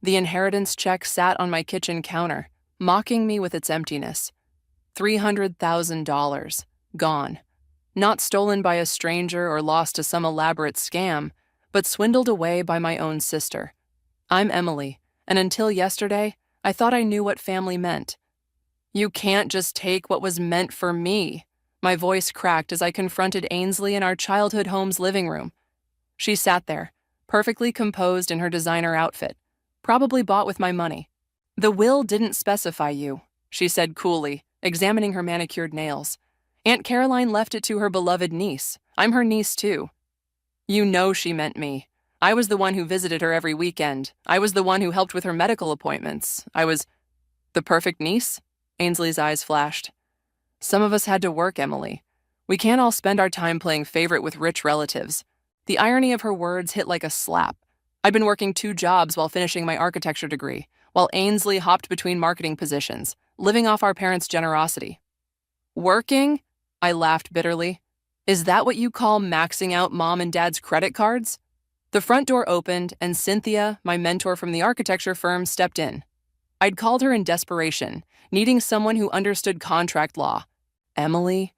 The inheritance check sat on my kitchen counter, mocking me with its emptiness. $300,000. Gone. Not stolen by a stranger or lost to some elaborate scam, but swindled away by my own sister. I'm Emily, and until yesterday, I thought I knew what family meant. You can't just take what was meant for me. My voice cracked as I confronted Ainsley in our childhood home's living room. She sat there, perfectly composed in her designer outfit, probably bought with my money. The will didn't specify you, she said coolly, examining her manicured nails. Aunt Caroline left it to her beloved niece. I'm her niece, too. You know she meant me. I was the one who visited her every weekend. I was the one who helped with her medical appointments. I was the perfect niece? Ainsley's eyes flashed. Some of us had to work, Emily. We can't all spend our time playing favorite with rich relatives. The irony of her words hit like a slap. I'd been working 2 jobs while finishing my architecture degree, while Ainsley hopped between marketing positions, living off our parents' generosity. Working? I laughed bitterly. Is that what you call maxing out mom and dad's credit cards? The front door opened, and Cynthia, my mentor from the architecture firm, stepped in. I'd called her in desperation, needing someone who understood contract law. Emily?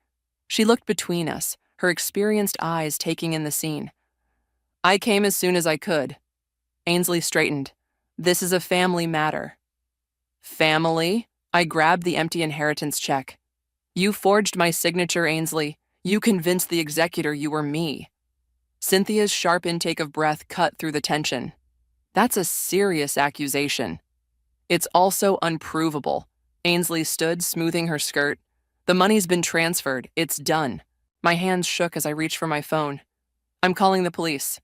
She looked between us, her experienced eyes taking in the scene. I came as soon as I could. Ainsley straightened. This is a family matter. Family? I grabbed the empty inheritance check. You forged my signature, Ainsley. You convinced the executor you were me. Cynthia's sharp intake of breath cut through the tension. That's a serious accusation. It's also unprovable. Ainsley stood, smoothing her skirt. The money's been transferred. It's done. My hands shook as I reached for my phone. I'm calling the police.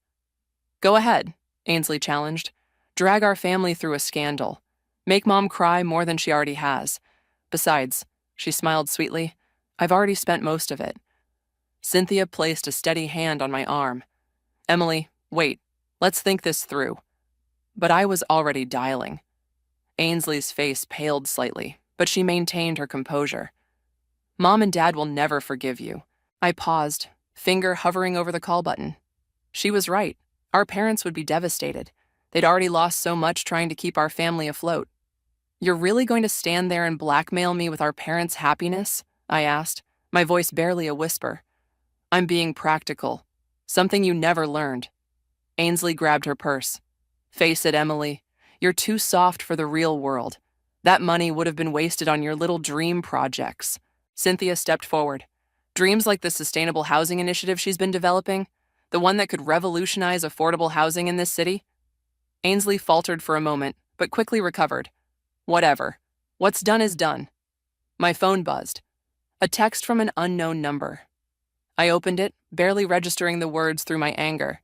Go ahead, Ainsley challenged. Drag our family through a scandal. Make Mom cry more than she already has. Besides, she smiled sweetly, I've already spent most of it. Cynthia placed a steady hand on my arm. Emily, wait, let's think this through. But I was already dialing. Ainsley's face paled slightly, but she maintained her composure. Mom and Dad will never forgive you. I paused, finger hovering over the call button. She was right. Our parents would be devastated. They'd already lost so much trying to keep our family afloat. You're really going to stand there and blackmail me with our parents' happiness? I asked, my voice barely a whisper. I'm being practical. Something you never learned. Ainsley grabbed her purse. Face it, Emily. You're too soft for the real world. That money would have been wasted on your little dream projects. Cynthia stepped forward. Dreams like the sustainable housing initiative she's been developing, the one that could revolutionize affordable housing in this city? Ainsley faltered for a moment, but quickly recovered. Whatever. What's done is done. My phone buzzed. A text from an unknown number. I opened it, barely registering the words through my anger.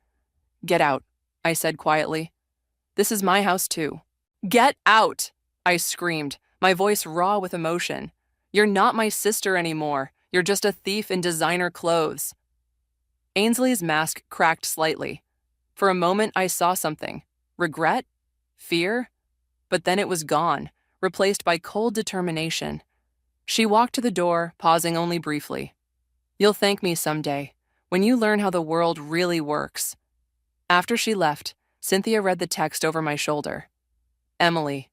Get out, I said quietly. This is my house too. Get out, I screamed, my voice raw with emotion. You're not my sister anymore. You're just a thief in designer clothes. Ainsley's mask cracked slightly. For a moment, I saw something. Regret? Fear? But then it was gone, replaced by cold determination. She walked to the door, pausing only briefly. You'll thank me someday, when you learn how the world really works. After she left, Cynthia read the text over my shoulder. Emily,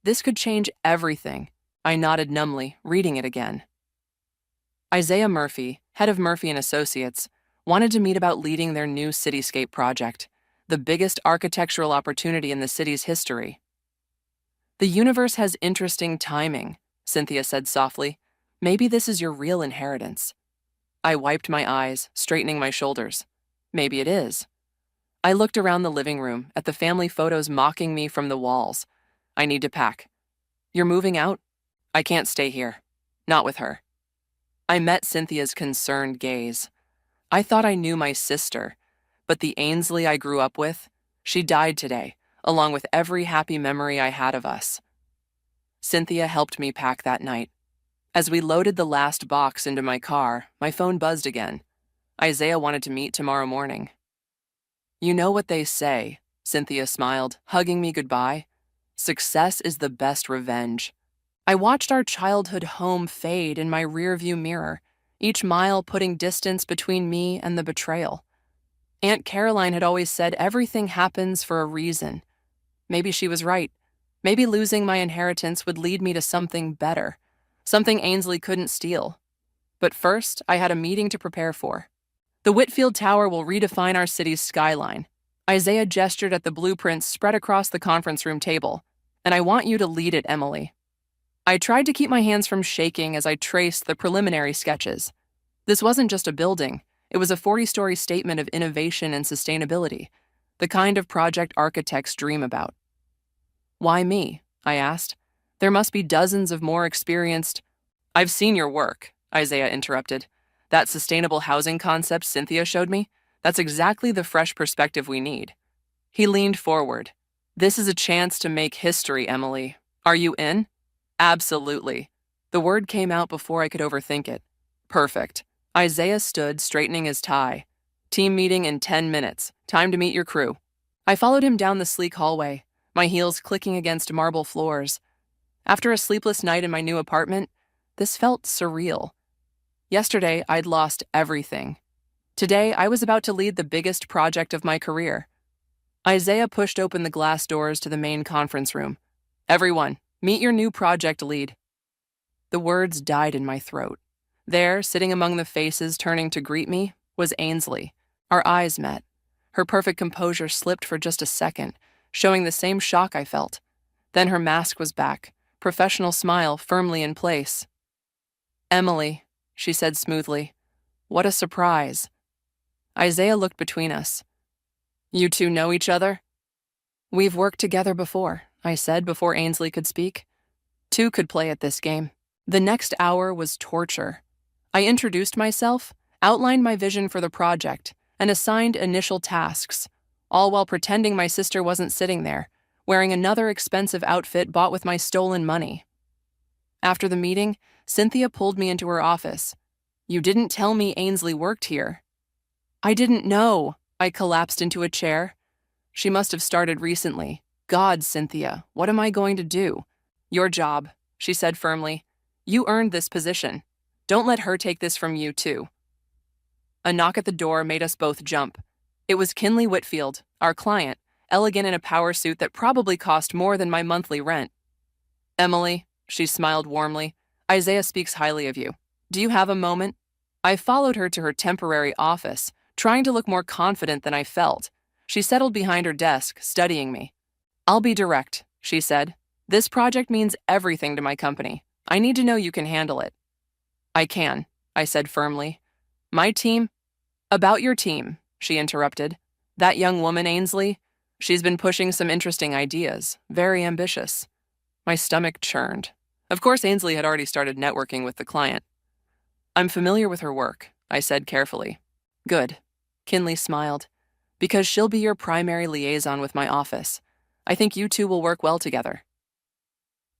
this could change everything. I nodded numbly, reading it again. Isaiah Murphy, head of Murphy & Associates, wanted to meet about leading their new cityscape project, the biggest architectural opportunity in the city's history. The universe has interesting timing, Cynthia said softly. Maybe this is your real inheritance. I wiped my eyes, straightening my shoulders. Maybe it is. I looked around the living room at the family photos mocking me from the walls. I need to pack. You're moving out? I can't stay here. Not with her. I met Cynthia's concerned gaze. I thought I knew my sister, but the Ainsley I grew up with, she died today, along with every happy memory I had of us. Cynthia helped me pack that night. As we loaded the last box into my car, my phone buzzed again. Isaiah wanted to meet tomorrow morning. You know what they say, Cynthia smiled, hugging me goodbye. Success is the best revenge. I watched our childhood home fade in my rearview mirror, each mile putting distance between me and the betrayal. Aunt Caroline had always said everything happens for a reason. Maybe she was right. Maybe losing my inheritance would lead me to something better, something Ainsley couldn't steal. But first, I had a meeting to prepare for. The Whitfield Tower will redefine our city's skyline. Isaiah gestured at the blueprints spread across the conference room table. And I want you to lead it, Emily. I tried to keep my hands from shaking as I traced the preliminary sketches. This wasn't just a building, it was a 40-story statement of innovation and sustainability, the kind of project architects dream about. Why me? I asked. There must be dozens of more experienced. I've seen your work, Isaiah interrupted. That sustainable housing concept Cynthia showed me, that's exactly the fresh perspective we need. He leaned forward. This is a chance to make history, Emily. Are you in? Absolutely. The word came out before I could overthink it. Perfect. Isaiah stood, straightening his tie. Team meeting in 10 minutes. Time to meet your crew. I followed him down the sleek hallway, my heels clicking against marble floors. After a sleepless night in my new apartment, this felt surreal. Yesterday, I'd lost everything. Today, I was about to lead the biggest project of my career. Isaiah pushed open the glass doors to the main conference room. Everyone, meet your new project lead. The words died in my throat. There, sitting among the faces turning to greet me, was Ainsley. Our eyes met. Her perfect composure slipped for just a second, showing the same shock I felt. Then her mask was back, professional smile firmly in place. Emily, she said smoothly. What a surprise. Isaiah looked between us. You two know each other? We've worked together before, I said before Ainsley could speak. Two could play at this game. The next hour was torture. I introduced myself, outlined my vision for the project, and assigned initial tasks, all while pretending my sister wasn't sitting there, wearing another expensive outfit bought with my stolen money. After the meeting, Cynthia pulled me into her office. You didn't tell me Ainsley worked here. I didn't know. I collapsed into a chair. She must have started recently. God, Cynthia, what am I going to do? Your job, she said firmly. You earned this position. Don't let her take this from you, too. A knock at the door made us both jump. It was Kinley Whitfield, our client, elegant in a power suit that probably cost more than my monthly rent. Emily, she smiled warmly, Isaiah speaks highly of you. Do you have a moment? I followed her to her temporary office, trying to look more confident than I felt. She settled behind her desk, studying me. I'll be direct, she said. This project means everything to my company. I need to know you can handle it. I can, I said firmly. My team? About your team, she interrupted. That young woman, Ainsley, she's been pushing some interesting ideas, very ambitious. My stomach churned. Of course, Ainsley had already started networking with the client. I'm familiar with her work, I said carefully. Good. Kinley smiled. Because she'll be your primary liaison with my office. I think you two will work well together.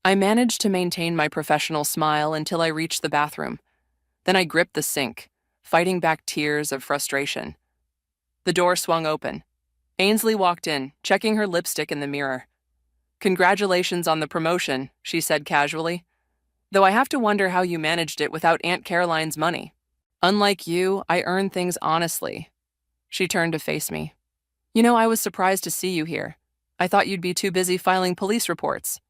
I managed to maintain my professional smile until I reached the bathroom. Then I gripped the sink, fighting back tears of frustration. The door swung open. Ainsley walked in, checking her lipstick in the mirror. Congratulations on the promotion, she said casually. Though I have to wonder how you managed it without Aunt Caroline's money. Unlike you, I earn things honestly. She turned to face me. You know, I was surprised to see you here. I thought you'd be too busy filing police reports.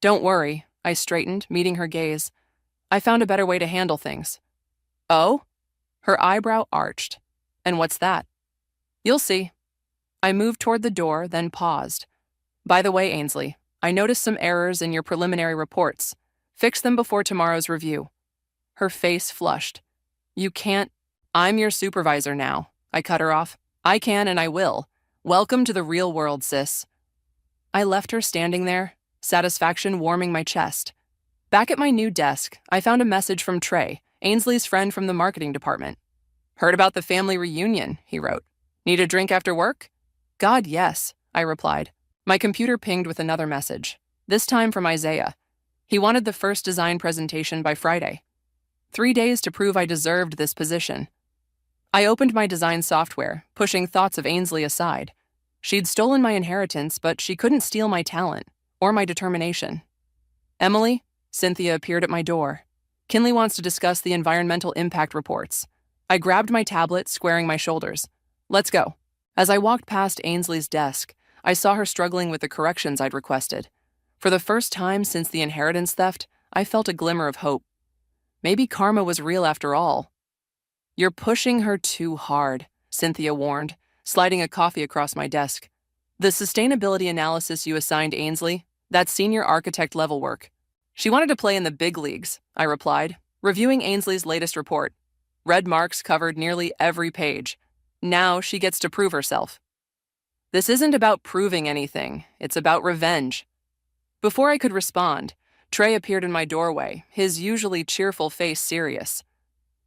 Don't worry, I straightened, meeting her gaze. I found a better way to handle things. Oh? Her eyebrow arched. And what's that? You'll see. I moved toward the door, then paused. By the way, Ainsley, I noticed some errors in your preliminary reports. Fix them before tomorrow's review. Her face flushed. You can't. I'm your supervisor now, I cut her off. I can and I will. Welcome to the real world, sis. I left her standing there, satisfaction warming my chest. Back at my new desk, I found a message from Trey, Ainsley's friend from the marketing department. Heard about the family reunion, he wrote. Need a drink after work? God, yes, I replied. My computer pinged with another message, this time from Isaiah. He wanted the first design presentation by Friday. 3 days to prove I deserved this position. I opened my design software, pushing thoughts of Ainsley aside. She'd stolen my inheritance, but she couldn't steal my talent or my determination. Emily, Cynthia appeared at my door. Kinley wants to discuss the environmental impact reports. I grabbed my tablet, squaring my shoulders. Let's go. As I walked past Ainsley's desk, I saw her struggling with the corrections I'd requested. For the first time since the inheritance theft, I felt a glimmer of hope. Maybe karma was real after all. "You're pushing her too hard," Cynthia warned, sliding a coffee across my desk. "The sustainability analysis you assigned Ainsley, that's senior architect level work. She wanted to play in the big leagues," I replied, reviewing Ainsley's latest report. Red marks covered nearly every page. Now she gets to prove herself. "This isn't about proving anything, it's about revenge." Before I could respond, Trey appeared in my doorway, his usually cheerful face serious.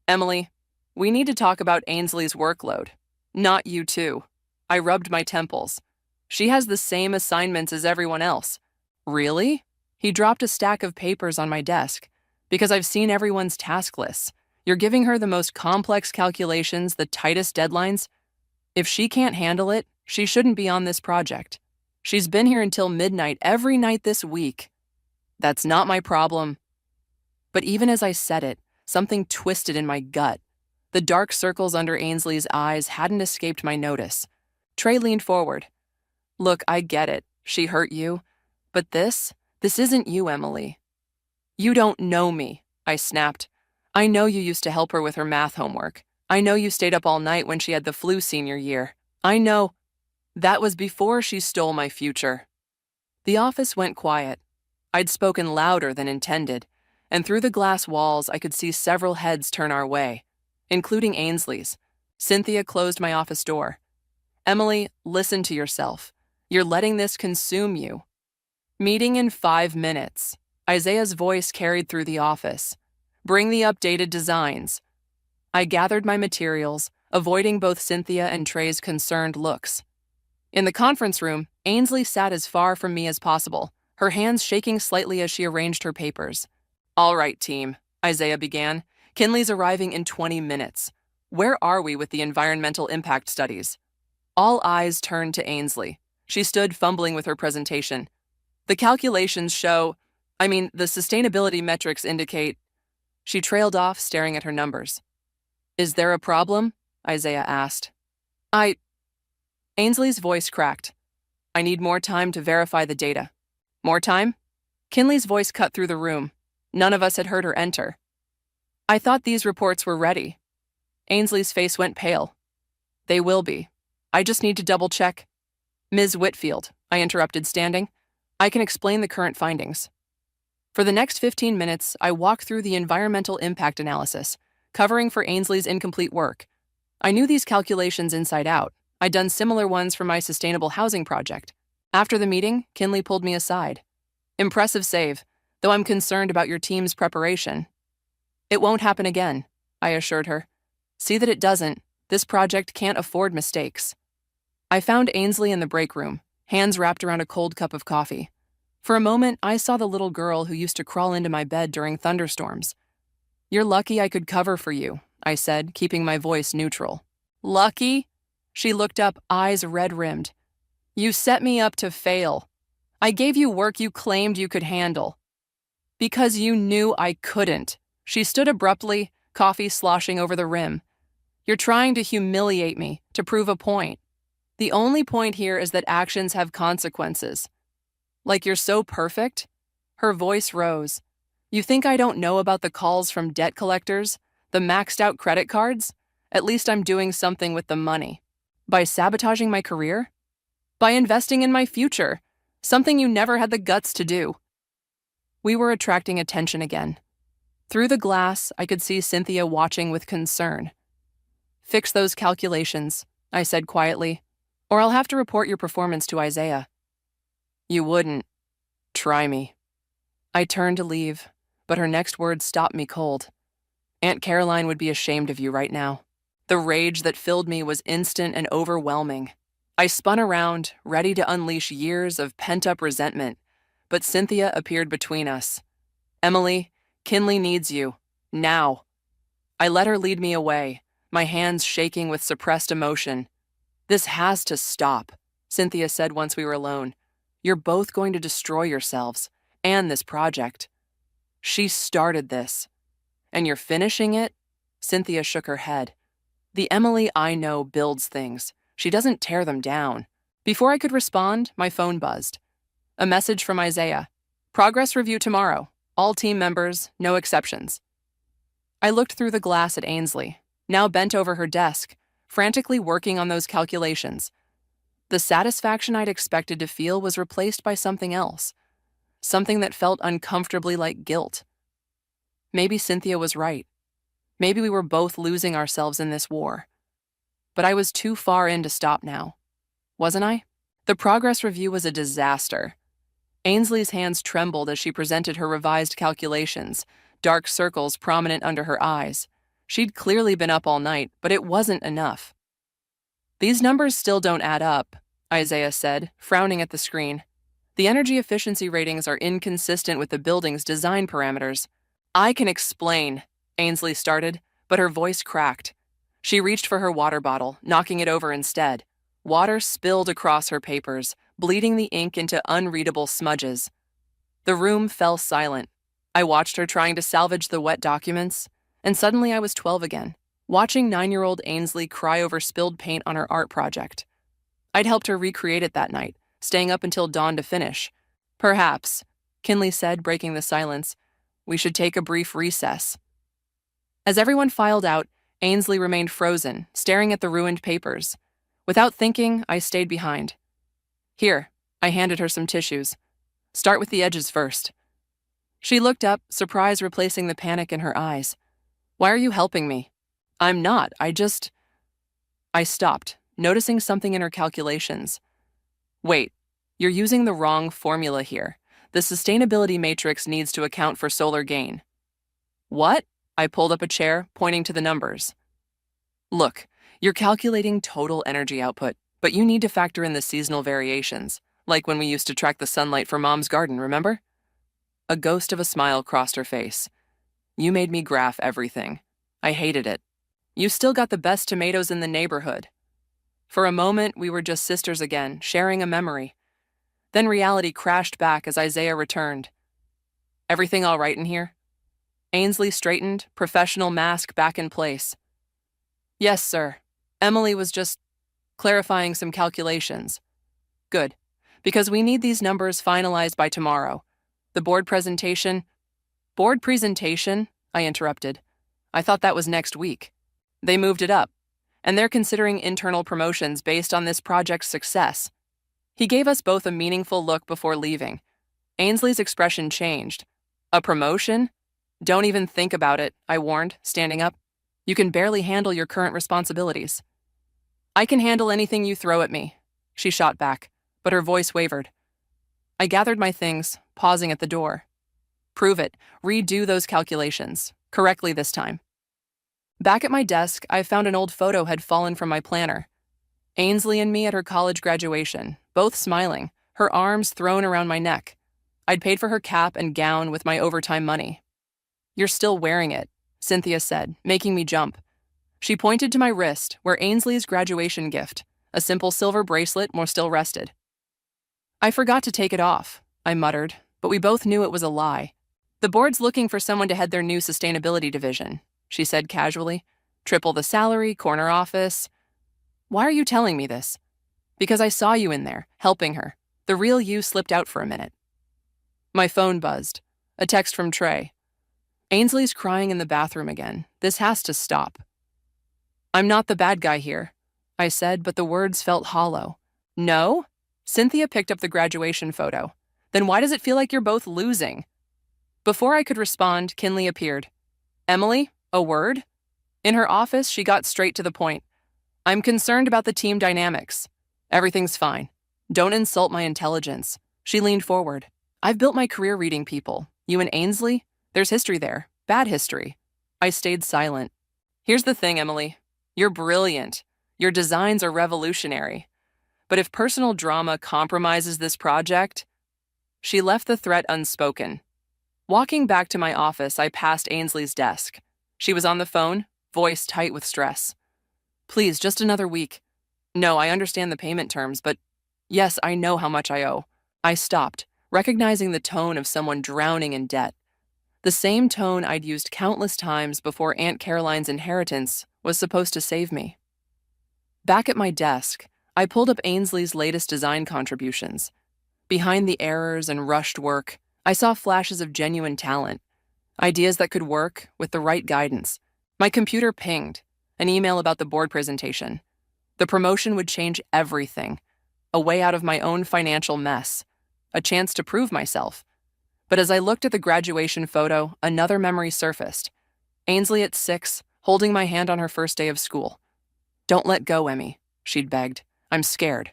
"Emily, we need to talk about Ainsley's workload. Not you too." I rubbed my temples. "She has the same assignments as everyone else." "Really?" He dropped a stack of papers on my desk. "Because I've seen everyone's task lists. You're giving her the most complex calculations, the tightest deadlines. If she can't handle it, she shouldn't be on this project. She's been here until midnight every night this week." "That's not my problem." But even as I said it, something twisted in my gut. The dark circles under Ainsley's eyes hadn't escaped my notice. Trey leaned forward. "Look, I get it. She hurt you. But this isn't you, Emily." "You don't know me," I snapped. "I know you used to help her with her math homework. I know you stayed up all night when she had the flu senior year. I know." "That was before she stole my future." The office went quiet. I'd spoken louder than intended, and through the glass walls I could see several heads turn our way, including Ainsley's. Cynthia closed my office door. "Emily, listen to yourself. You're letting this consume you." "Meeting in 5 minutes." Isaiah's voice carried through the office. "Bring the updated designs." I gathered my materials, avoiding both Cynthia and Trey's concerned looks. In the conference room, Ainsley sat as far from me as possible, her hands shaking slightly as she arranged her papers. "All right, team," Isaiah began. "Kinley's arriving in 20 minutes. Where are we with the environmental impact studies?" All eyes turned to Ainsley. She stood fumbling with her presentation. "The calculations show, the sustainability metrics indicate." She trailed off, staring at her numbers. "Is there a problem?" Isaiah asked. Ainsley's voice cracked. "I need more time to verify the data." "More time?" Kinley's voice cut through the room. None of us had heard her enter. "I thought these reports were ready." Ainsley's face went pale. "They will be. I just need to double-check." "Ms. Whitfield," I interrupted, standing. "I can explain the current findings." For the next 15 minutes, I walked through the environmental impact analysis, covering for Ainsley's incomplete work. I knew these calculations inside out. I'd done similar ones for my sustainable housing project. After the meeting, Kinley pulled me aside. "Impressive save, though I'm concerned about your team's preparation." "It won't happen again," I assured her. "See that it doesn't. This project can't afford mistakes." I found Ainsley in the break room, hands wrapped around a cold cup of coffee. For a moment, I saw the little girl who used to crawl into my bed during thunderstorms. "You're lucky I could cover for you," I said, keeping my voice neutral. "Lucky?" She looked up, eyes red-rimmed. "You set me up to fail. I gave you work you claimed you could handle." "Because you knew I couldn't." She stood abruptly, coffee sloshing over the rim. "You're trying to humiliate me, to prove a point. The only point here is that actions have consequences." "Like you're so perfect?" Her voice rose. "You think I don't know about the calls from debt collectors, the maxed-out credit cards? At least I'm doing something with the money." "By sabotaging my career?" "By investing in my future, something you never had the guts to do." We were attracting attention again. Through the glass, I could see Cynthia watching with concern. "Fix those calculations," I said quietly, "or I'll have to report your performance to Isaiah." "You wouldn't. Try me." I turned to leave, but her next words stopped me cold. "Aunt Caroline would be ashamed of you right now." The rage that filled me was instant and overwhelming. I spun around, ready to unleash years of pent-up resentment, but Cynthia appeared between us. "Emily, Kinley needs you. Now." I let her lead me away, my hands shaking with suppressed emotion. "This has to stop," Cynthia said once we were alone. "You're both going to destroy yourselves, and this project. She started this. And you're finishing it?" Cynthia shook her head. "The Emily I know builds things. She doesn't tear them down." Before I could respond, my phone buzzed. A message from Isaiah. Progress review tomorrow. All team members, no exceptions. I looked through the glass at Ainsley, now bent over her desk, frantically working on those calculations. The satisfaction I'd expected to feel was replaced by something else, something that felt uncomfortably like guilt. Maybe Cynthia was right. Maybe we were both losing ourselves in this war. But I was too far in to stop now. Wasn't I? The progress review was a disaster. Ainsley's hands trembled as she presented her revised calculations, dark circles prominent under her eyes. She'd clearly been up all night, but it wasn't enough. These numbers still don't add up, Isaiah said, frowning at the screen. The energy efficiency ratings are inconsistent with the building's design parameters. I can explain, Ainsley started, but her voice cracked. She reached for her water bottle, knocking it over instead. Water spilled across her papers, bleeding the ink into unreadable smudges. The room fell silent. I watched her trying to salvage the wet documents, and suddenly I was 12 again, watching 9-year-old Ainsley cry over spilled paint on her art project. I'd helped her recreate it that night, staying up until dawn to finish. Perhaps, Kinley said, breaking the silence, we should take a brief recess. As everyone filed out, Ainsley remained frozen, staring at the ruined papers. Without thinking, I stayed behind. Here, I handed her some tissues. Start with the edges first. She looked up, surprise replacing the panic in her eyes. Why are you helping me? I'm not, I stopped, noticing something in her calculations. Wait, you're using the wrong formula here. The sustainability matrix needs to account for solar gain. What? I pulled up a chair, pointing to the numbers. Look, you're calculating total energy output, but you need to factor in the seasonal variations, like when we used to track the sunlight for Mom's garden, remember? A ghost of a smile crossed her face. You made me graph everything. I hated it. You still got the best tomatoes in the neighborhood. For a moment, we were just sisters again, sharing a memory. Then reality crashed back as Isaiah returned. Everything all right in here? Ainsley straightened, professional mask back in place. Yes, sir. Emily was just clarifying some calculations. Good, because we need these numbers finalized by tomorrow. The board presentation... Board presentation? I interrupted. I thought that was next week. They moved it up, and they're considering internal promotions based on this project's success. He gave us both a meaningful look before leaving. Ainsley's expression changed. A promotion? Don't even think about it, I warned, standing up. You can barely handle your current responsibilities. I can handle anything you throw at me, she shot back, but her voice wavered. I gathered my things, pausing at the door. Prove it. Redo those calculations. Correctly this time. Back at my desk, I found an old photo had fallen from my planner. Ainsley and me at her college graduation, both smiling, her arms thrown around my neck. I'd paid for her cap and gown with my overtime money. You're still wearing it, Cynthia said, making me jump. She pointed to my wrist, where Ainsley's graduation gift, a simple silver bracelet, still rested. I forgot to take it off, I muttered, but we both knew it was a lie. The board's looking for someone to head their new sustainability division, she said casually. Triple the salary, corner office. Why are you telling me this? Because I saw you in there, helping her. The real you slipped out for a minute. My phone buzzed. A text from Trey. Ainsley's crying in the bathroom again. This has to stop. I'm not the bad guy here, I said, but the words felt hollow. No? Cynthia picked up the graduation photo. Then why does it feel like you're both losing? Before I could respond, Kinley appeared. Emily, a word? In her office, she got straight to the point. I'm concerned about the team dynamics. Everything's fine. Don't insult my intelligence. She leaned forward. I've built my career reading people. You and Ainsley? There's history there. Bad history. I stayed silent. Here's the thing, Emily. You're brilliant. Your designs are revolutionary. But if personal drama compromises this project... She left the threat unspoken. Walking back to my office, I passed Ainsley's desk. She was on the phone, voice tight with stress. Please, just another week. No, I understand the payment terms, but yes, I know how much I owe. I stopped, recognizing the tone of someone drowning in debt. The same tone I'd used countless times before Aunt Caroline's inheritance was supposed to save me. Back at my desk, I pulled up Ainsley's latest design contributions. Behind the errors and rushed work, I saw flashes of genuine talent, ideas that could work with the right guidance. My computer pinged, an email about the board presentation. The promotion would change everything, a way out of my own financial mess, a chance to prove myself. But as I looked at the graduation photo, another memory surfaced. Ainsley at 6, holding my hand on her first day of school. "Don't let go, Emmy," she'd begged. "I'm scared."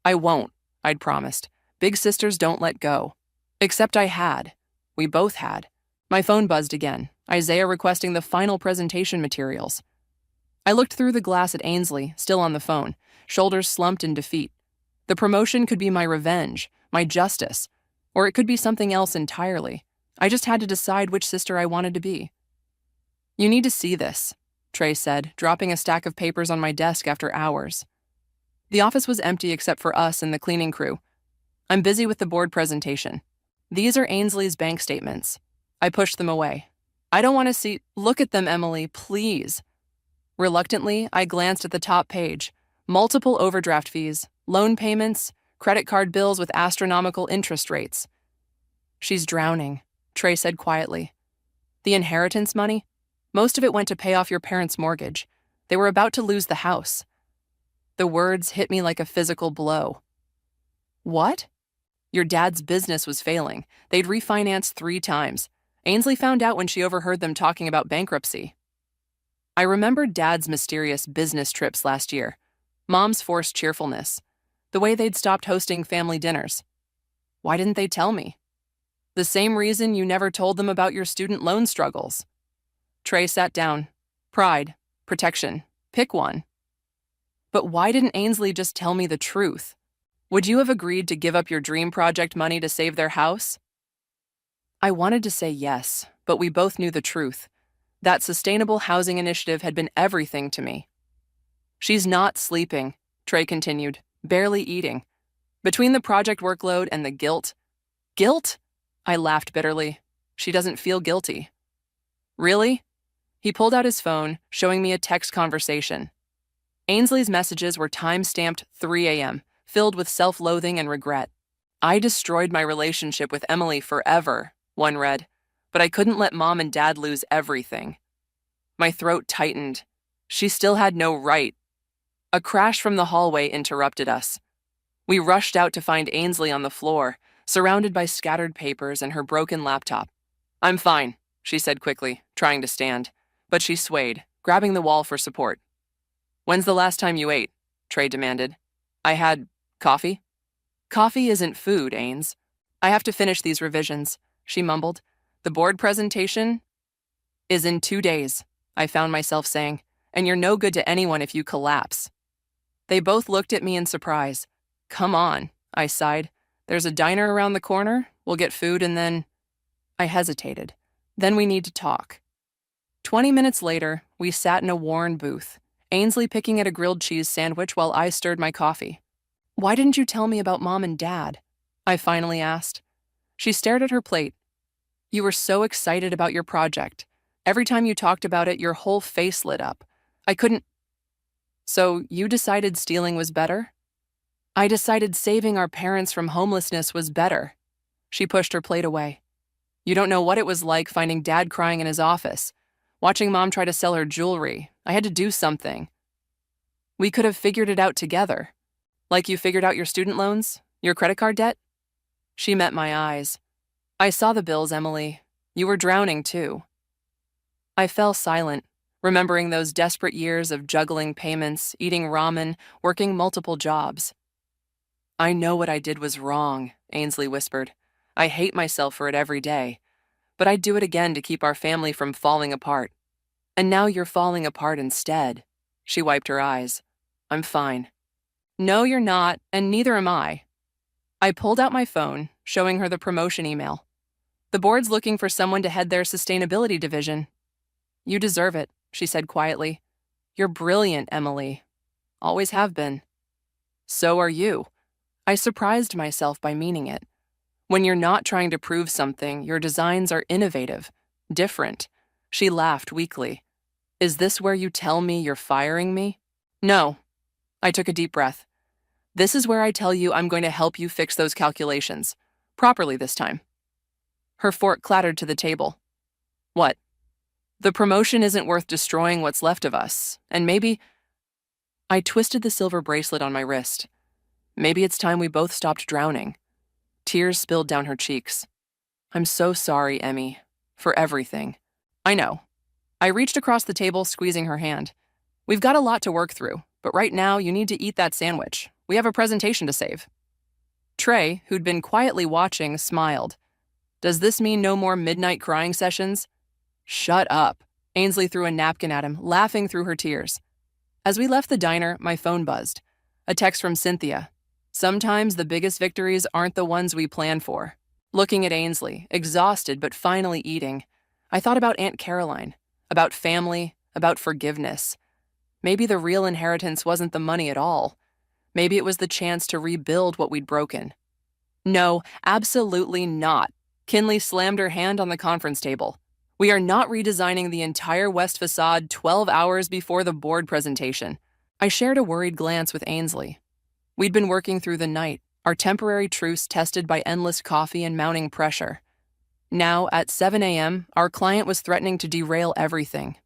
"I won't," I'd promised. Big sisters don't let go. Except I had. We both had. My phone buzzed again, Isaiah requesting the final presentation materials. I looked through the glass at Ainsley, still on the phone, shoulders slumped in defeat. The promotion could be my revenge, my justice, or it could be something else entirely. I just had to decide which sister I wanted to be. "You need to see this," Trey said, dropping a stack of papers on my desk after hours. The office was empty except for us and the cleaning crew. "I'm busy with the board presentation. These are Ainsley's bank statements." I pushed them away. "I don't want to see—" "Look at them, Emily, please." Reluctantly, I glanced at the top page. Multiple overdraft fees, loan payments, credit card bills with astronomical interest rates. "She's drowning," Trey said quietly. "The inheritance money? Most of it went to pay off your parents' mortgage. They were about to lose the house." The words hit me like a physical blow. "What?" "Your dad's business was failing. They'd refinanced 3 times. Ainsley found out when she overheard them talking about bankruptcy." I remembered Dad's mysterious business trips last year, Mom's forced cheerfulness, the way they'd stopped hosting family dinners. Why didn't they tell me? "The same reason you never told them about your student loan struggles." Trey sat down. "Pride, protection, pick one." "But why didn't Ainsley just tell me the truth? Would you have agreed to give up your dream project money to save their house?" I wanted to say yes, but we both knew the truth. That sustainable housing initiative had been everything to me. "She's not sleeping," Trey continued, barely eating. "Between the project workload and the guilt—" "Guilt?" I laughed bitterly. "She doesn't feel guilty." "Really?" He pulled out his phone, showing me a text conversation. Ainsley's messages were time-stamped 3 a.m., filled with self-loathing and regret. "I destroyed my relationship with Emily forever," one read, "but I couldn't let Mom and Dad lose everything." My throat tightened. She still had no right. A crash from the hallway interrupted us. We rushed out to find Ainsley on the floor, surrounded by scattered papers and her broken laptop. "I'm fine," she said quickly, trying to stand, but she swayed, grabbing the wall for support. "When's the last time you ate?" Trey demanded. "I had coffee." "Coffee isn't food, Ains." "I have to finish these revisions," she mumbled. "The board presentation is in 2 days," I found myself saying, "and you're no good to anyone if you collapse." They both looked at me in surprise. "Come on," I sighed. "There's a diner around the corner. We'll get food and then—" I hesitated. "Then we need to talk." 20 minutes later, we sat in a worn booth, Ainsley picking at a grilled cheese sandwich while I stirred my coffee. "Why didn't you tell me about Mom and Dad?" I finally asked. She stared at her plate. "You were so excited about your project. Every time you talked about it, your whole face lit up. I couldn't—" "So you decided stealing was better?" "I decided saving our parents from homelessness was better." She pushed her plate away. "You don't know what it was like finding Dad crying in his office, watching Mom try to sell her jewelry. I had to do something. We could have figured it out together. Like you figured out your student loans, your credit card debt?" She met my eyes. "I saw the bills, Emily. You were drowning, too." I fell silent, remembering those desperate years of juggling payments, eating ramen, working multiple jobs. "I know what I did was wrong," Ainsley whispered. "I hate myself for it every day. But I'd do it again to keep our family from falling apart. And now you're falling apart instead." She wiped her eyes. "I'm fine." "No, you're not, and neither am I." I pulled out my phone, showing her the promotion email. "The board's looking for someone to head their sustainability division." "You deserve it," she said quietly. "You're brilliant, Emily. Always have been." "So are you." I surprised myself by meaning it. When you're not trying to prove something, your designs are innovative, different. She laughed weakly. "Is this where you tell me you're firing me?" "No." I took a deep breath. This is where I tell you I'm going to help you fix those calculations. Properly this time. Her fork clattered to the table. What? The promotion isn't worth destroying what's left of us, and maybe… I twisted the silver bracelet on my wrist. Maybe it's time we both stopped drowning. Tears spilled down her cheeks. I'm so sorry, Emmy, for everything. I know. I reached across the table, squeezing her hand. We've got a lot to work through, but right now you need to eat that sandwich. We have a presentation to save. Trey, who'd been quietly watching, smiled. Does this mean no more midnight crying sessions? Shut up. Ainsley threw a napkin at him, laughing through her tears. As we left the diner, my phone buzzed. A text from Cynthia. Sometimes the biggest victories aren't the ones we plan for. Looking at Ainsley, exhausted but finally eating, I thought about Aunt Caroline, about family, about forgiveness. Maybe the real inheritance wasn't the money at all. Maybe it was the chance to rebuild what we'd broken. No, absolutely not. Kinley slammed her hand on the conference table. We are not redesigning the entire west facade 12 hours before the board presentation. I shared a worried glance with Ainsley. We'd been working through the night, our temporary truce tested by endless coffee and mounting pressure. Now, at 7 a.m., our client was threatening to derail everything.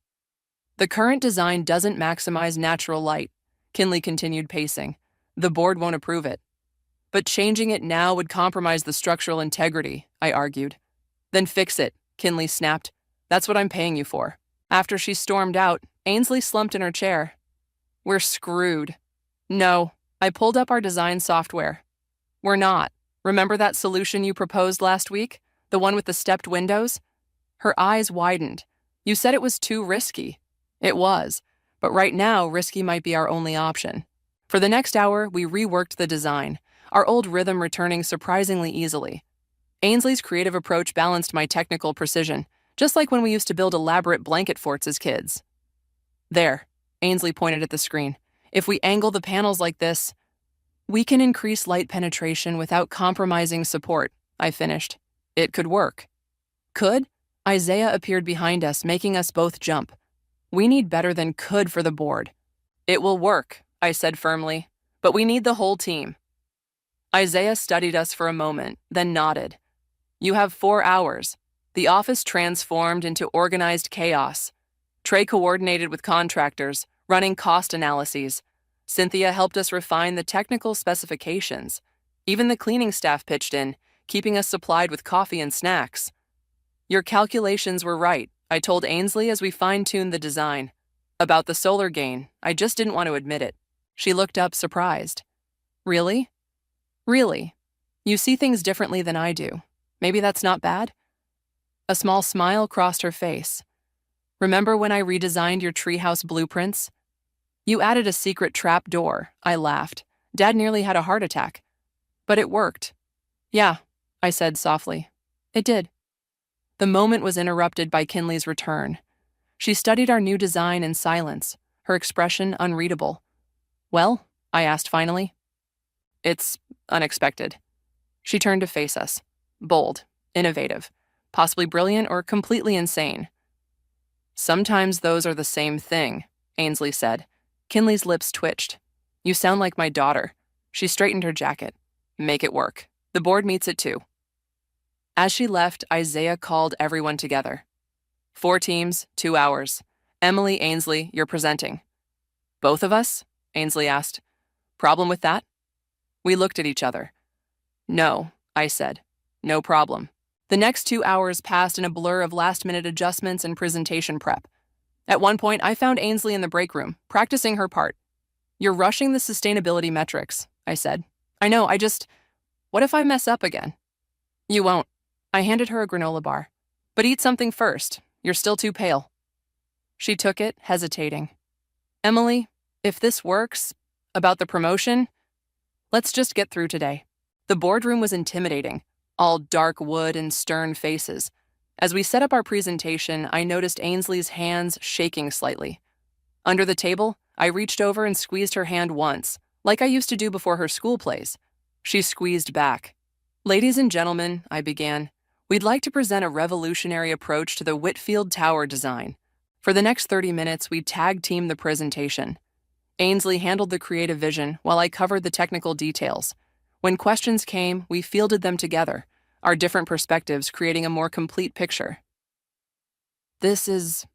The current design doesn't maximize natural light, Kinley continued pacing. The board won't approve it. But changing it now would compromise the structural integrity, I argued. Then fix it, Kinley snapped. That's what I'm paying you for. After she stormed out, Ainsley slumped in her chair. We're screwed. No, I pulled up our design software. We're not. Remember that solution you proposed last week? The one with the stepped windows? Her eyes widened. You said it was too risky. It was. But right now, risky might be our only option. For the next hour, we reworked the design, our old rhythm returning surprisingly easily. Ainsley's creative approach balanced my technical precision, just like when we used to build elaborate blanket forts as kids. There, Ainsley pointed at the screen. If we angle the panels like this, we can increase light penetration without compromising support, I finished. It could work. Could? Isaiah appeared behind us, making us both jump. We need better than could for the board. It will work, I said firmly, but we need the whole team. Isaiah studied us for a moment, then nodded. You have 4 hours. The office transformed into organized chaos. Trey coordinated with contractors, running cost analyses. Cynthia helped us refine the technical specifications. Even the cleaning staff pitched in, keeping us supplied with coffee and snacks. Your calculations were right, I told Ainsley as we fine-tuned the design. About the solar gain, I just didn't want to admit it. She looked up, surprised. Really? Really. You see things differently than I do. Maybe that's not bad? A small smile crossed her face. Remember when I redesigned your treehouse blueprints? You added a secret trap door, I laughed. Dad nearly had a heart attack. But it worked. Yeah, I said softly. It did. The moment was interrupted by Kinley's return. She studied our new design in silence, her expression unreadable. Well, I asked finally. It's unexpected. She turned to face us. Bold, innovative, possibly brilliant or completely insane. Sometimes those are the same thing, Ainsley said. Kinley's lips twitched. You sound like my daughter. She straightened her jacket. Make it work. The board meets it too. As she left, Isaiah called everyone together. 4 teams, 2 hours. Emily, Ainsley, you're presenting. Both of us? Ainsley asked. Problem with that? We looked at each other. No, I said. No problem. The next 2 hours passed in a blur of last-minute adjustments and presentation prep. At one point, I found Ainsley in the break room, practicing her part. You're rushing the sustainability metrics, I said. I know, what if I mess up again? You won't. I handed her a granola bar. But eat something first. You're still too pale. She took it, hesitating. Emily, if this works, about the promotion, let's just get through today. The boardroom was intimidating, all dark wood and stern faces. As we set up our presentation, I noticed Ainsley's hands shaking slightly. Under the table, I reached over and squeezed her hand once, like I used to do before her school plays. She squeezed back. Ladies and gentlemen, I began, we'd like to present a revolutionary approach to the Whitfield Tower design. For the next 30 minutes, we tag-teamed the presentation. Ainsley handled the creative vision while I covered the technical details. When questions came, we fielded them together, our different perspectives creating a more complete picture. "This is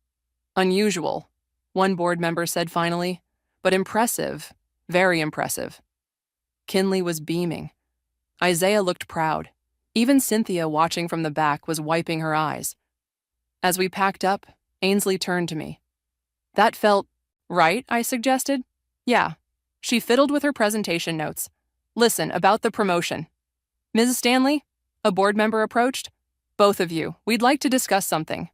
unusual," one board member said finally, "but impressive, very impressive." Kinley was beaming. Isaiah looked proud. Even Cynthia, watching from the back, was wiping her eyes. As we packed up, Ainsley turned to me. "That felt right," I suggested. "Yeah." She fiddled with her presentation notes. "Listen, about the promotion." "Mrs. Stanley?" A board member approached. "Both of you, we'd like to discuss something."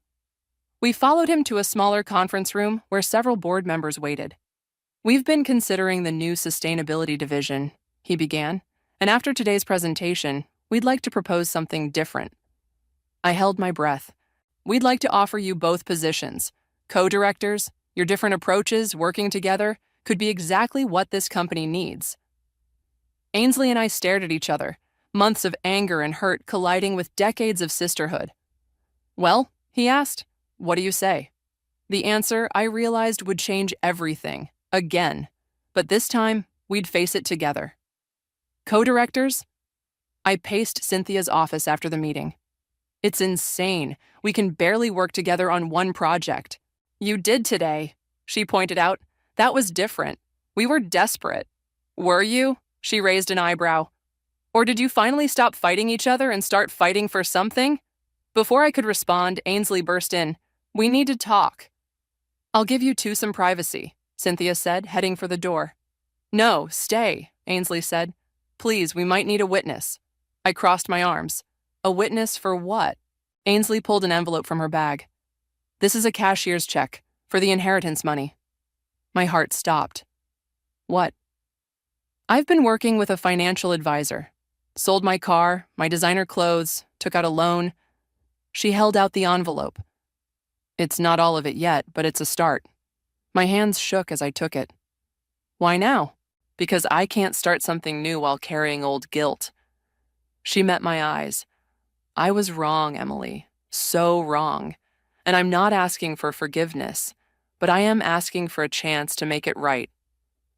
We followed him to a smaller conference room where several board members waited. "We've been considering the new sustainability division," he began, "and after today's presentation, we'd like to propose something different." I held my breath. "We'd like to offer you both positions. Co-directors, your different approaches, working together, could be exactly what this company needs." Ainsley and I stared at each other, months of anger and hurt colliding with decades of sisterhood. "Well," he asked, "what do you say?" The answer, I realized, would change everything, again. But this time, we'd face it together. "Co-directors?" I paced Cynthia's office after the meeting. "It's insane. We can barely work together on one project." "You did today," she pointed out. "That was different. We were desperate." "Were you?" She raised an eyebrow. "Or did you finally stop fighting each other and start fighting for something?" Before I could respond, Ainsley burst in. "We need to talk." "I'll give you two some privacy," Cynthia said, heading for the door. "No, stay," Ainsley said. "Please, we might need a witness." I crossed my arms. "A witness for what?" Ainsley pulled an envelope from her bag. "This is a cashier's check for the inheritance money." My heart stopped. "What?" "I've been working with a financial advisor. Sold my car, my designer clothes, took out a loan." She held out the envelope. "It's not all of it yet, but it's a start." My hands shook as I took it. "Why now?" "Because I can't start something new while carrying old guilt." She met my eyes. "I was wrong, Emily. So wrong. And I'm not asking for forgiveness, but I am asking for a chance to make it right.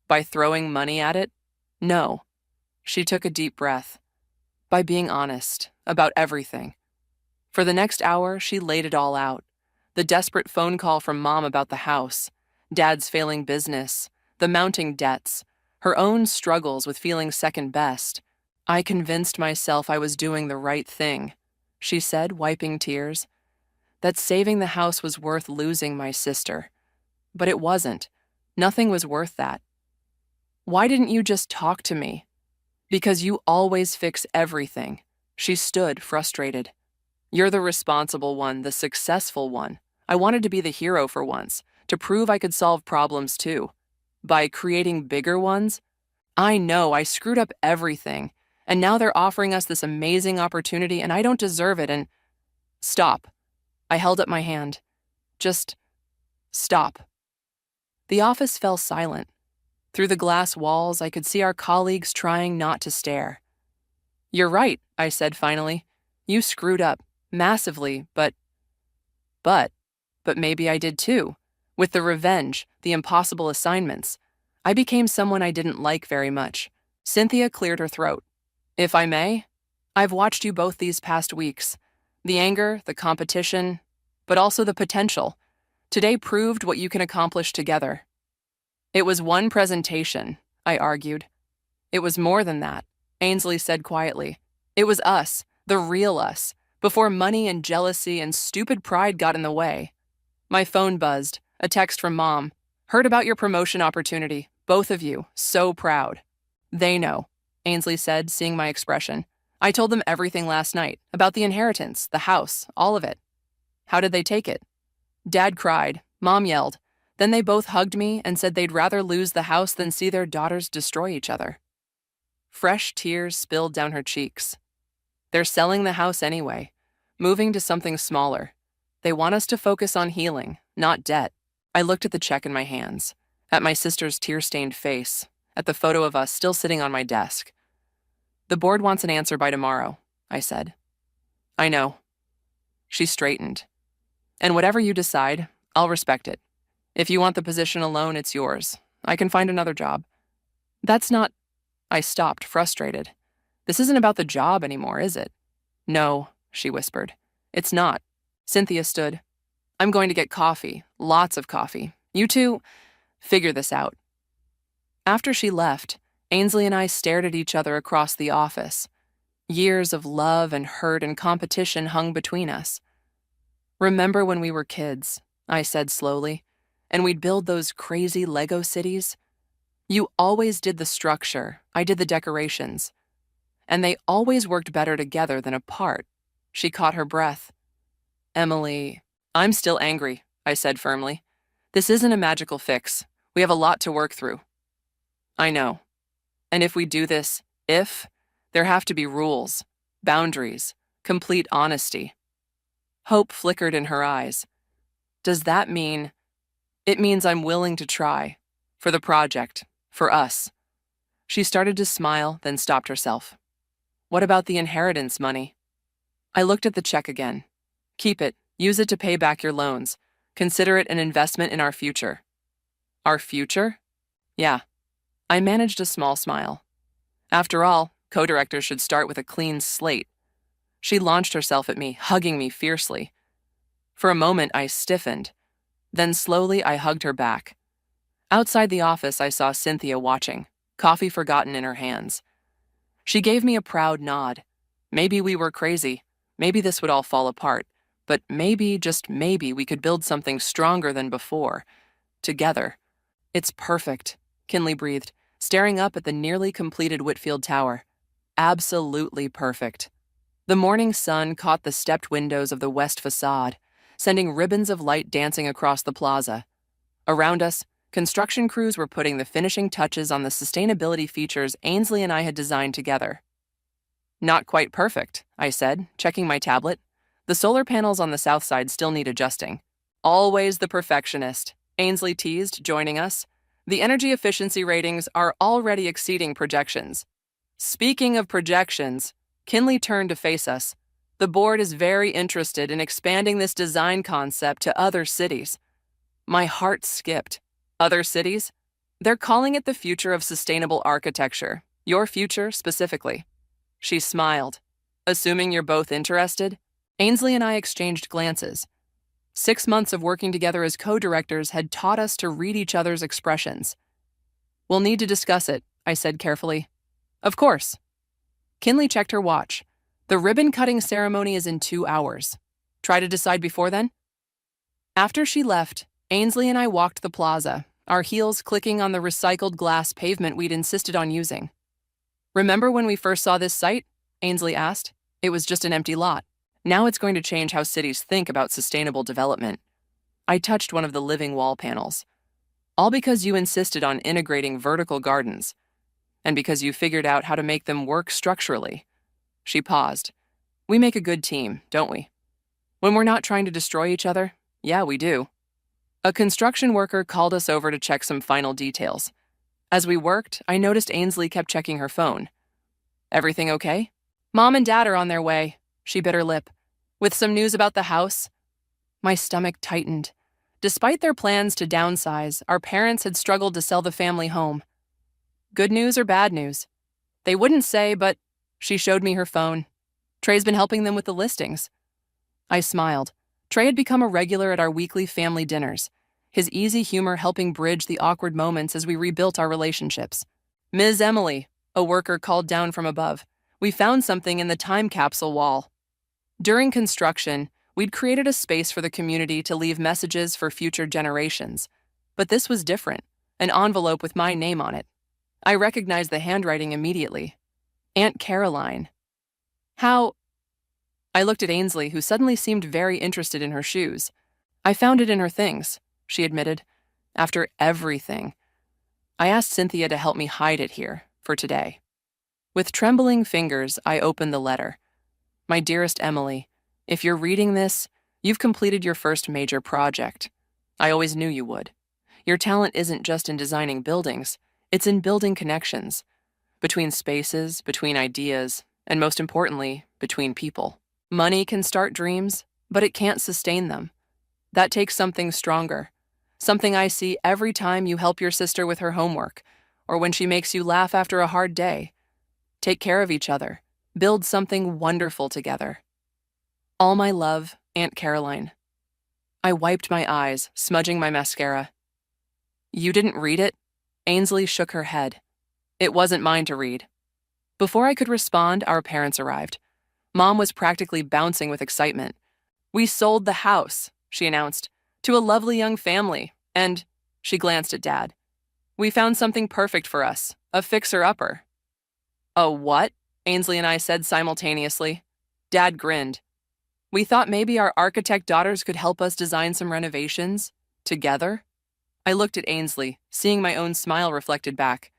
By throwing money at it? No." She took a deep breath. "By being honest about everything." For the next hour, she laid it all out. The desperate phone call from Mom about the house, Dad's failing business, the mounting debts, her own struggles with feeling second best. "I convinced myself I was doing the right thing," she said, wiping tears. "That saving the house was worth losing my sister. But it wasn't. Nothing was worth that." "Why didn't you just talk to me?" "Because you always fix everything." She stood, frustrated. "You're the responsible one, the successful one. I wanted to be the hero for once, to prove I could solve problems too. By creating bigger ones? I know I screwed up everything, and now they're offering us this amazing opportunity and I don't deserve it and—" "Stop." I held up my hand. "Just stop." The office fell silent. Through the glass walls, I could see our colleagues trying not to stare. "You're right," I said finally. "You screwed up. Massively, but maybe I did too. With the revenge, the impossible assignments. I became someone I didn't like very much." Cynthia cleared her throat. "If I may, I've watched you both these past weeks. The anger, the competition, but also the potential. Today proved what you can accomplish together." "It was one presentation," I argued. "It was more than that," Ainsley said quietly. "It was us, the real us, before money and jealousy and stupid pride got in the way." My phone buzzed, a text from Mom. "Heard about your promotion opportunity. Both of you. So proud." "They know," Ainsley said, seeing my expression. "I told them everything last night, about the inheritance, the house, all of it." "How did they take it?" "Dad cried. Mom yelled. Then they both hugged me and said they'd rather lose the house than see their daughters destroy each other." Fresh tears spilled down her cheeks. "They're selling the house anyway, moving to something smaller. They want us to focus on healing, not debt." I looked at the check in my hands, at my sister's tear-stained face, at the photo of us still sitting on my desk. "The board wants an answer by tomorrow," I said. "I know." She straightened. "And whatever you decide, I'll respect it. If you want the position alone, it's yours. I can find another job. That's not. I stopped, frustrated. This isn't about the job anymore, is it? No, she whispered. It's not. Cynthia stood. I'm going to get coffee, lots of coffee. You two, figure this out. After she left, Ainsley and I stared at each other across the office. Years of love and hurt and competition hung between us. Remember when we were kids, I said slowly, and we'd build those crazy Lego cities? You always did the structure, I did the decorations. And they always worked better together than apart. She caught her breath. Emily, I'm still angry, I said firmly. This isn't a magical fix. We have a lot to work through. I know. And if we do this, there have to be rules, boundaries, complete honesty. Hope flickered in her eyes. Does that mean? It means I'm willing to try. For the project. For us. She started to smile, then stopped herself. What about the inheritance money? I looked at the check again. Keep it. Use it to pay back your loans. Consider it an investment in our future. Our future? Yeah. I managed a small smile. After all, co-directors should start with a clean slate. She launched herself at me, hugging me fiercely. For a moment, I stiffened. Then slowly, I hugged her back. Outside the office, I saw Cynthia watching, coffee forgotten in her hands. She gave me a proud nod. Maybe we were crazy. Maybe this would all fall apart. But maybe, just maybe, we could build something stronger than before. Together. It's perfect, Kinley breathed, staring up at the nearly completed Whitfield Tower. Absolutely perfect. The morning sun caught the stepped windows of the west facade, sending ribbons of light dancing across the plaza. Around us, construction crews were putting the finishing touches on the sustainability features Ainsley and I had designed together. Not quite perfect, I said, checking my tablet. The solar panels on the south side still need adjusting. Always the perfectionist, Ainsley teased, joining us. The energy efficiency ratings are already exceeding projections. Speaking of projections, Kinley turned to face us. The board is very interested in expanding this design concept to other cities. My heart skipped. Other cities? They're calling it the future of sustainable architecture. Your future, specifically. She smiled. Assuming you're both interested? Ainsley and I exchanged glances. 6 months of working together as co-directors had taught us to read each other's expressions. We'll need to discuss it, I said carefully. Of course. Kinley checked her watch. The ribbon-cutting ceremony is in 2 hours. Try to decide before then? After she left, Ainsley and I walked the plaza, our heels clicking on the recycled glass pavement we'd insisted on using. Remember when we first saw this site? Ainsley asked. It was just an empty lot. Now it's going to change how cities think about sustainable development. I touched one of the living wall panels. All because you insisted on integrating vertical gardens, and because you figured out how to make them work structurally. She paused. We make a good team, don't we? When we're not trying to destroy each other, yeah, we do. A construction worker called us over to check some final details. As we worked, I noticed Ainsley kept checking her phone. Everything okay? Mom and Dad are on their way, she bit her lip. With some news about the house? My stomach tightened. Despite their plans to downsize, our parents had struggled to sell the family home. Good news or bad news? They wouldn't say, but she showed me her phone. Trey's been helping them with the listings. I smiled. Trey had become a regular at our weekly family dinners, his easy humor helping bridge the awkward moments as we rebuilt our relationships. Ms. Emily, a worker called down from above. We found something in the time capsule wall. During construction, we'd created a space for the community to leave messages for future generations. But this was different, an envelope with my name on it. I recognized the handwriting immediately. Aunt Caroline. How? I looked at Ainsley, who suddenly seemed very interested in her shoes. I found it in her things, she admitted. After everything. I asked Cynthia to help me hide it here, for today. With trembling fingers, I opened the letter. My dearest Emily, if you're reading this, you've completed your first major project. I always knew you would. Your talent isn't just in designing buildings, it's in building connections. Between spaces, between ideas, and most importantly, between people. Money can start dreams, but it can't sustain them. That takes something stronger. something I see every time you help your sister with her homework, or when she makes you laugh after a hard day. Take care of each other. Build something wonderful together. All my love, Aunt Caroline. I wiped my eyes, smudging my mascara. You didn't read it? Ainsley shook her head. It wasn't mine to read. Before I could respond, our parents arrived. Mom was practically bouncing with excitement. We sold the house, she announced, to a lovely young family, and she glanced at Dad. We found something perfect for us, a fixer-upper. A what? Ainsley and I said simultaneously. Dad grinned. We thought maybe our architect daughters could help us design some renovations together. I looked at Ainsley, seeing my own smile reflected back.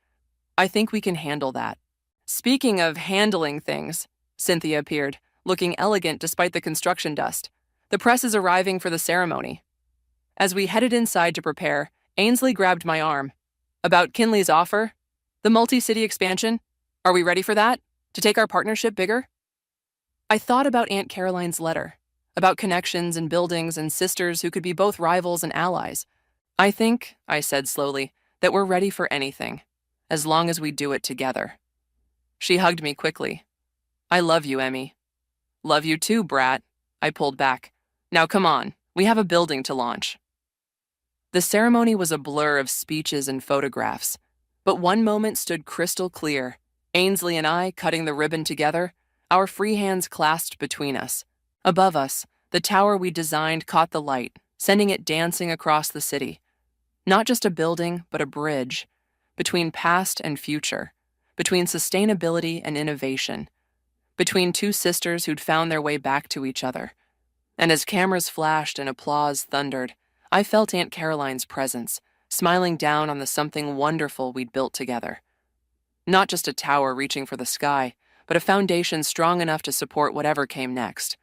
I think we can handle that. Speaking of handling things, Cynthia appeared, looking elegant despite the construction dust. The press is arriving for the ceremony. As we headed inside to prepare, Ainsley grabbed my arm. About Kinley's offer? The multi-city expansion? Are we ready for that? To take our partnership bigger? I thought about Aunt Caroline's letter, about connections and buildings and sisters who could be both rivals and allies. I think, I said slowly, that we're ready for anything, as long as we do it together. She hugged me quickly. I love you, Emmy. Love you too, brat. I pulled back. Now come on, we have a building to launch. The ceremony was a blur of speeches and photographs, but one moment stood crystal clear. Ainsley and I cutting the ribbon together, our free hands clasped between us. Above us, the tower we designed caught the light, sending it dancing across the city. Not just a building, but a bridge, between past and future, between sustainability and innovation, between two sisters who'd found their way back to each other. And as cameras flashed and applause thundered, I felt Aunt Caroline's presence, smiling down on the something wonderful we'd built together. Not just a tower reaching for the sky, but a foundation strong enough to support whatever came next.